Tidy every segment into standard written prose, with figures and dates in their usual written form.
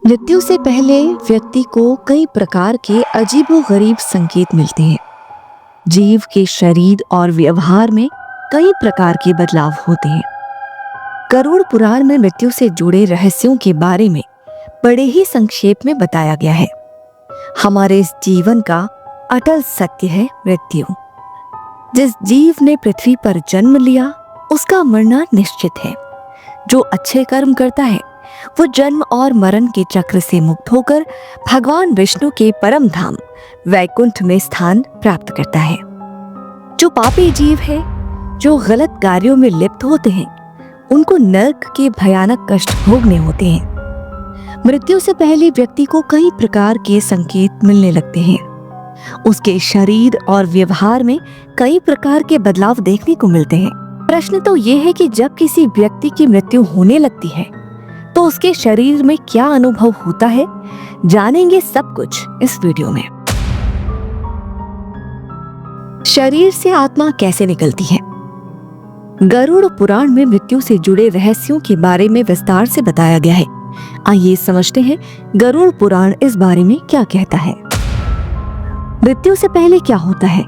मृत्यु से पहले व्यक्ति को कई प्रकार के अजीबोगरीब संकेत मिलते हैं। जीव के शरीर और व्यवहार में कई प्रकार के बदलाव होते हैं। गरुड़ पुराण में मृत्यु से जुड़े रहस्यों के बारे में बड़े ही संक्षेप में बताया गया है। हमारे इस जीवन का अटल सत्य है मृत्यु। जिस जीव ने पृथ्वी पर जन्म लिया उसका मरना निश्चित है। जो अच्छे कर्म करता है वो जन्म और मरण के चक्र से मुक्त होकर भगवान विष्णु के परम धाम वैकुंठ में स्थान प्राप्त करता है। जो पापी जीव है, जो गलत कार्यों में लिप्त होते हैं, उनको नरक के भयानक कष्ट भोगने होते हैं। मृत्यु से पहले व्यक्ति को कई प्रकार के संकेत मिलने लगते हैं। उसके शरीर और व्यवहार में कई प्रकार के बदलाव देखने को मिलते हैं। प्रश्न तो ये है कि जब किसी व्यक्ति की मृत्यु होने लगती है तो उसके शरीर में क्या अनुभव होता है, जानेंगे सब कुछ इस वीडियो में। शरीर से आत्मा कैसे निकलती है? गरुड़ पुराण में मृत्यु से जुड़े रहस्यों के बारे में विस्तार से बताया गया है। आइए समझते हैं गरुड़ पुराण इस बारे में क्या कहता है। मृत्यु से पहले क्या होता है?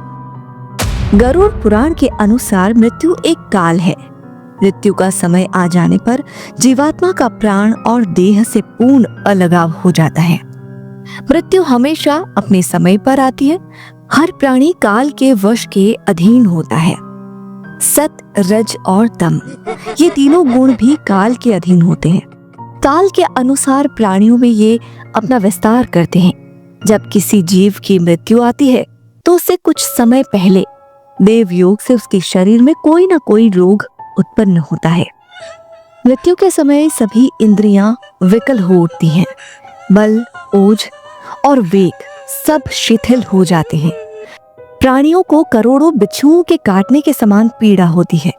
गरुड़ पुराण के अनुसार मृत्यु एक काल है। मृत्यु का समय आ जाने पर जीवात्मा का प्राण और देह से पूर्ण अलगाव हो जाता है। मृत्यु हमेशा अपने समय पर आती है। हर प्राणी काल के वश के अधीन होता है। सत, रज और तम, ये तीनों गुण भी काल के अधीन होते हैं। काल के अनुसार प्राणियों में ये अपना विस्तार करते हैं। जब किसी जीव की मृत्यु आती है तो उससे कुछ समय पहले देव योग से उसके शरीर में कोई ना कोई रोग उत्पन्न होता है। मृत्यु के समय सभी इंद्रियां विकल हो उठती हैं। बल, ओज और वेग सब शिथिल हो जाते हैं। प्राणियों को करोड़ों बिच्छुओं के काटने के समान पीड़ा होती है।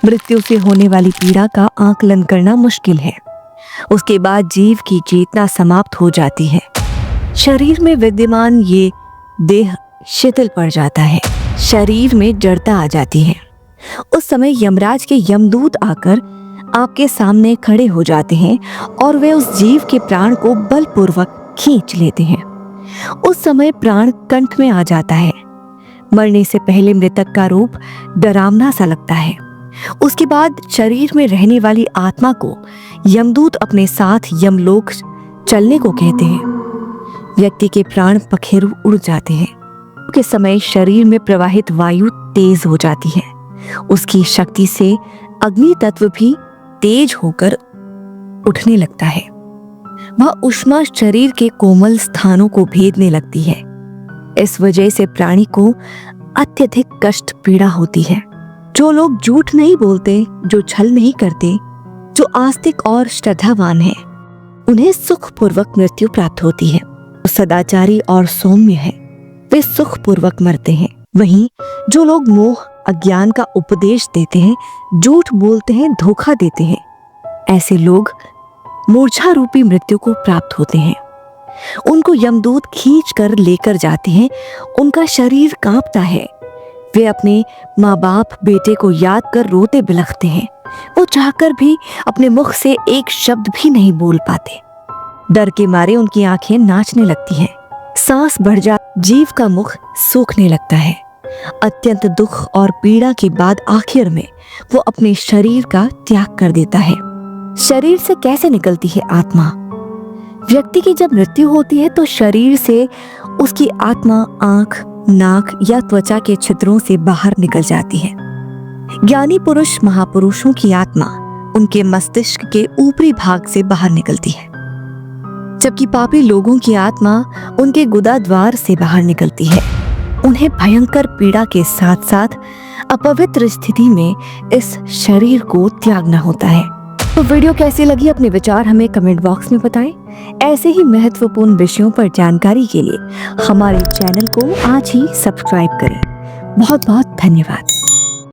मृत्यु से होने वाली पीड़ा का आकलन करना मुश्किल है। उसके बाद जीव की चेतना समाप्त हो जाती है। शरीर में विद्यमान ये देह शिथिल पड़ जाता है। शरीर में जड़ता आ जाती है। उस समय यमराज के यमदूत आकर आपके सामने खड़े हो जाते हैं और वे उस जीव के प्राण को बलपूर्वक खींच लेते हैं। उस समय प्राण कंठ में आ जाता है। मरने से पहले मृतक का रूप डरावना सा लगता है। उसके बाद शरीर में रहने वाली आत्मा को यमदूत अपने साथ यमलोक चलने को कहते हैं। व्यक्ति के प्राण पखेरु उड़ जाते हैं। के समय शरीर में प्रवाहित वायु तेज हो जाती है। उसकी शक्ति से अग्नि तत्व भी तेज होकर उठने लगता है। वह ऊष्मा शरीर के कोमल स्थानों को भेदने लगती है। इस वजह से प्राणी को अत्यधिक कष्ट पीड़ा होती है। जो लोग झूठ नहीं बोलते, जो छल नहीं करते, जो आस्तिक और श्रद्धावान हैं, उन्हें सुखपूर्वक मृत्यु प्राप्त होती है। सदाचारी और सौम्य है, वे सुखपूर्वक मरते हैं। वहीं जो लोग मोह अज्ञान का उपदेश देते हैं, झूठ बोलते हैं, धोखा देते हैं, ऐसे लोग मूर्छा रूपी मृत्यु को प्राप्त होते हैं। उनको यमदूत खींच कर लेकर जाते हैं। उनका शरीर कांपता है। वे अपने माँ बाप, बेटे को याद कर रोते बिलखते हैं। वो चाहकर भी अपने मुख से एक शब्द भी नहीं बोल पाते। डर के मारे उनकी आंखें नाचने लगती हैं। सांस बढ़ जा, जीव का मुख सूखने लगता है। अत्यंत दुख और पीड़ा के बाद आखिर में वो अपने शरीर का त्याग कर देता है। शरीर से कैसे निकलती है आत्मा? व्यक्ति की जब मृत्यु होती है तो शरीर से उसकी आत्मा आंख, नाक या त्वचा के छिद्रों से बाहर निकल जाती है। ज्ञानी पुरुष, महापुरुषों की आत्मा उनके मस्तिष्क के ऊपरी भाग से बाहर निकलती है, जबकि पापी लोगों की आत्मा उनके गुदा द्वार से बाहर निकलती है। उन्हें भयंकर पीड़ा के साथ साथ अपवित्र स्थिति में इस शरीर को त्यागना होता है। तो वीडियो कैसी लगी अपने विचार हमें कमेंट बॉक्स में बताएं। ऐसे ही महत्वपूर्ण विषयों पर जानकारी के लिए हमारे चैनल को आज ही सब्सक्राइब करें। बहुत बहुत धन्यवाद।